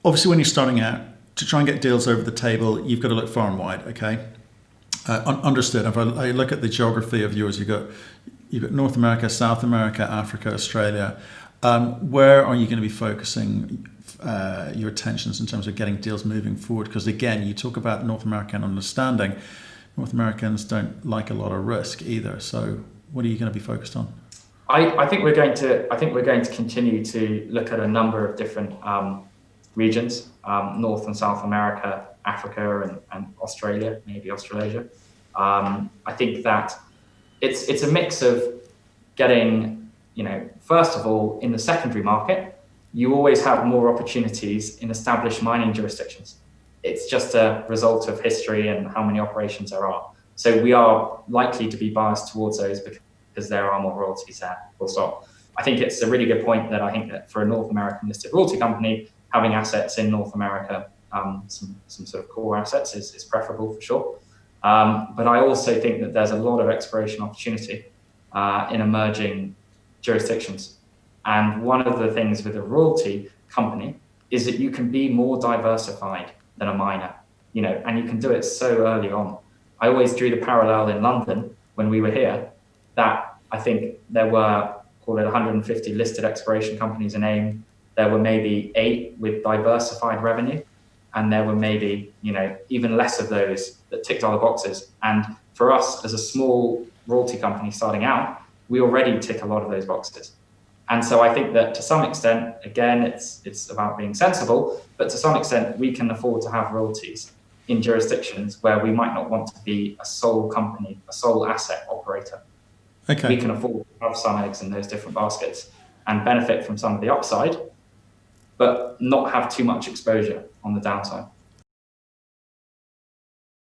obviously when you're starting out, to try and get deals over the table, you've got to look far and wide. Okay, understood. If I look at the geography of yours, you've got North America, South America, Africa, Australia. Where are you going to be focusing your attentions in terms of getting deals moving forward? Because again, you talk about North American understanding. North Americans don't like a lot of risk either. So, what are you going to be focused on? I think we're going to continue to look at a number of different regions, North and South America, Africa, and Australia, maybe Australasia. I think that it's a mix of getting, first of all, in the secondary market, you always have more opportunities in established mining jurisdictions. It's just a result of history and how many operations there are. So we are likely to be biased towards those because there are more royalties there, full stop. I think it's a really good point that I think that for a North American listed royalty company, having assets in North America, some sort of core assets is preferable for sure. But I also think that there's a lot of exploration opportunity in emerging jurisdictions. And one of the things with a royalty company is that you can be more diversified than a miner, and you can do it so early on. I always drew the parallel in London when we were here that I think there were, call it 150 listed exploration companies in AIM. There were maybe 8 with diversified revenue, and there were maybe, even less of those that ticked all the boxes. And for us as a small royalty company starting out, we already tick a lot of those boxes. And so I think that to some extent, again, it's about being sensible, but to some extent, we can afford to have royalties in jurisdictions where we might not want to be a sole company, a sole asset operator. Okay. We can afford to have some eggs in those different baskets and benefit from some of the upside, but not have too much exposure on the downside.